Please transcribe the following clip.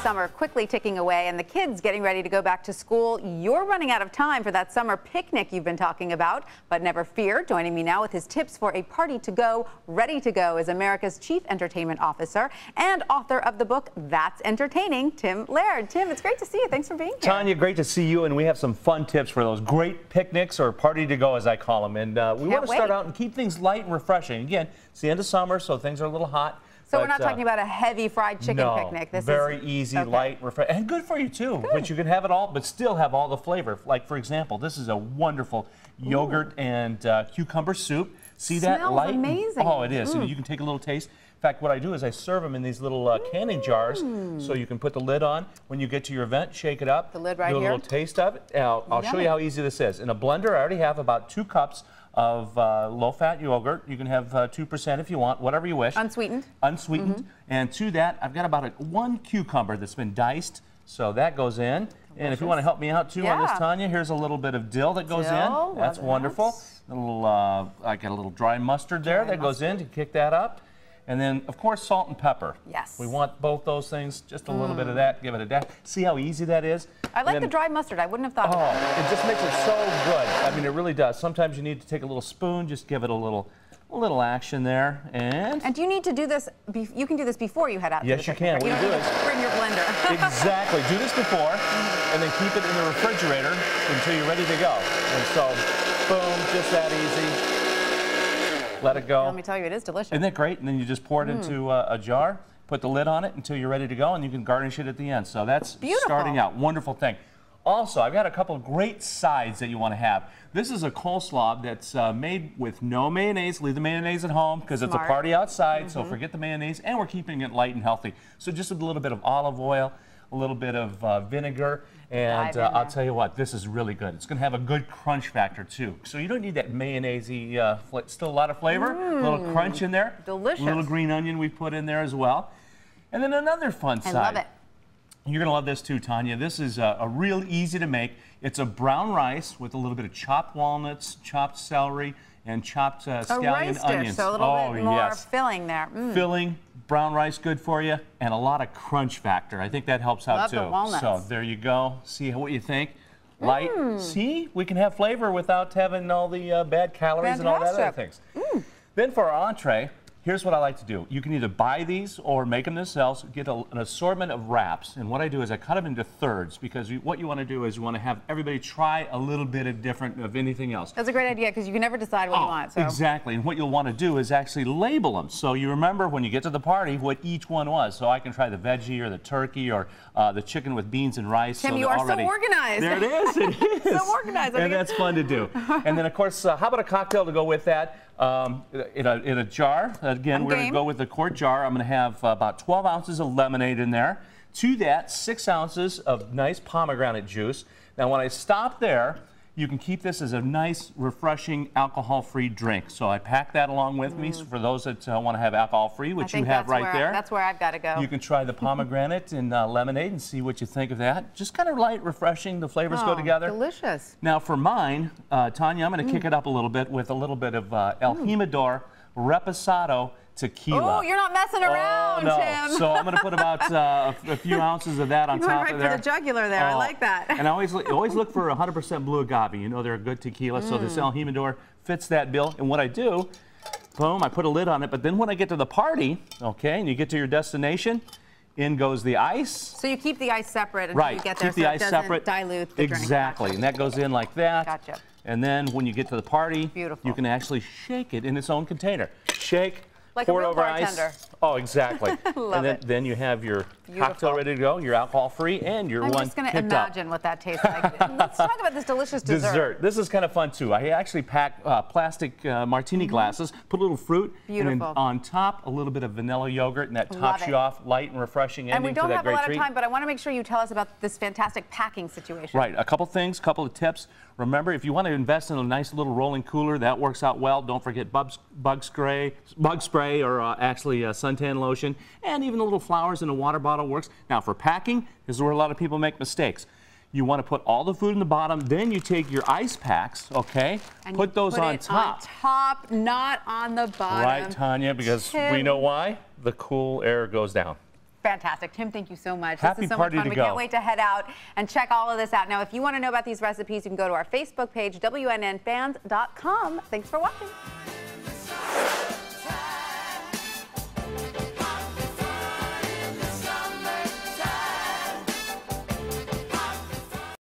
summer quickly ticking away and the kids getting ready to go back to school, you're running out of time for that summer picnic you've been talking about. But never fear, joining me now with his tips for a party to go, ready to go, is America's Chief Entertainment Officer and author of the book That's Entertaining, Tim Laird. Tim, it's great to see you. Thanks for being here. Tanya, great to see you, and we have some fun tips for those great picnics, or party to go as I call them. And we want to start out and keep things light and refreshing. Again, it's the end of summer, so things are a little hot. So we're not talking about a heavy fried chicken picnic. This very is easy, light, refreshing, and good for you too. Good. But you can have it all, but still have all the flavor. Like, for example, this is a wonderful yogurt and cucumber soup. See that? Smells light? Amazing. Oh, it is. So you can take a little taste. In fact, what I do is I serve them in these little canning jars, so you can put the lid on. When you get to your event, shake it up. The lid right here. Do a little taste of it. I'll show you how easy this is. In a blender, I already have about 2 cups of low-fat yogurt. You can have 2% if you want, whatever you wish. Unsweetened? Unsweetened. And to that, I've got about 1 cucumber that's been diced, so that goes in. And if you want to help me out too on this, Tanya, here's a little bit of dill that goes in. That's wonderful. A little, I got a little dry mustard there that goes in to kick that up. And then, of course, salt and pepper. Yes. We want both those things, just a little bit of that, give it a dash. See how easy that is? I like the dry mustard. I wouldn't have thought of that. It just makes it so good. I mean, it really does. Sometimes you need to take a little spoon, just give it a little action there. And you need to do this, you can do this before you head out to the picnic. Yes, you can. What you do is bring your blender. Exactly. Do this before, and then keep it in the refrigerator until you're ready to go. And so, boom, just that easy. Let it go. Let me tell you, it is delicious. Isn't that great? And then you just pour it into a jar, put the lid on it until you're ready to go, and you can garnish it at the end. So that's starting out. Wonderful thing. Also, I've got a couple of great sides that you want to have. This is a coleslaw that's made with no mayonnaise. Leave the mayonnaise at home because it's a party outside, so forget the mayonnaise, and we're keeping it light and healthy. So just a little bit of olive oil, a little bit of vinegar, and I'll tell you what, this is really good. It's going to have a good crunch factor too. So you don't need that mayonnaise-y, still a lot of flavor, a little crunch in there. Delicious. A little green onion we put in there as well. And then another fun side. I love it. You're going to love this too, Tanya. This is a real easy to make. It's a brown rice with a little bit of chopped walnuts, chopped celery, and chopped scallion onions. So a little bit more filling there. Filling, brown rice, good for you, and a lot of crunch factor. I think that helps out too. The walnuts. So there you go. See what you think. Light. See, we can have flavor without having all the bad calories and all that other things. Then for our entree, here's what I like to do. You can either buy these or make them themselves, get an assortment of wraps. And what I do is I cut them into thirds, because what you want to do is you want to have everybody try a little bit of anything else. That's a great idea, because you can never decide what you want. So. Exactly. And what you'll want to do is actually label them. So you remember when you get to the party what each one was. So I can try the veggie or the turkey or the chicken with beans and rice. Tim, you are so organized. There it is. It is. So organized. And that's fun to do. And then, of course, how about a cocktail to go with that? In a jar. Again, we're going to go with the quart jar. I'm going to have about 12 ounces of lemonade in there. To that, 6 ounces of nice pomegranate juice. Now, when I stop there, you can keep this as a nice, refreshing, alcohol-free drink. So I pack that along with me for those that want to have alcohol-free, which you have right there. That's where I've got to go. You can try the pomegranate and lemonade and see what you think of that. Just kind of light, refreshing. The flavors go together. Delicious. Now for mine, Tanya, I'm going to kick it up a little bit with a little bit of El Jimador Reposado tequila. Oh, you're not messing around, Tim. So I'm going to put about a few ounces of that on top of there. Right for the jugular there. I like that. And I always look for 100% blue agave. You know they're a good tequila, so this El Jimador fits that bill. And what I do, boom, I put a lid on it. But then when I get to the party, okay, and you get to your destination, in goes the ice. So you keep the ice separate until you get there, keep the ice separate. Dilute the drink. Exactly, and that goes in like that. Gotcha. And then when you get to the party, you can actually shake it in its own container. Shake, like pour a it over bartender. ice. Oh, exactly. Then you have your cocktail ready to go, your alcohol-free, and your I'm just going to imagine what that tastes like. Let's talk about this delicious dessert. This is kind of fun, too. I actually pack plastic martini glasses, put a little fruit, and then on top, a little bit of vanilla yogurt, and that tops you off, light and refreshing ending to that great treat. And we don't have a lot of time, but I want to make sure you tell us about this fantastic packing situation. Right. A couple things, couple of tips. Remember, if you want to invest in a nice little rolling cooler, that works out well. Don't forget bug spray or actually suntan lotion, and even a little flowers in a water bottle works. Now, for packing, this is where a lot of people make mistakes. You want to put all the food in the bottom, then you take your ice packs, okay, and put those on top. On top, not on the bottom. Right, Tanya, because we know why. The cool air goes down. Fantastic. Tim, thank you so much. Happy this is so party much fun. to We go. can't wait to head out and check all of this out. Now, if you want to know about these recipes, you can go to our Facebook page, WNNFans.com. Thanks for watching.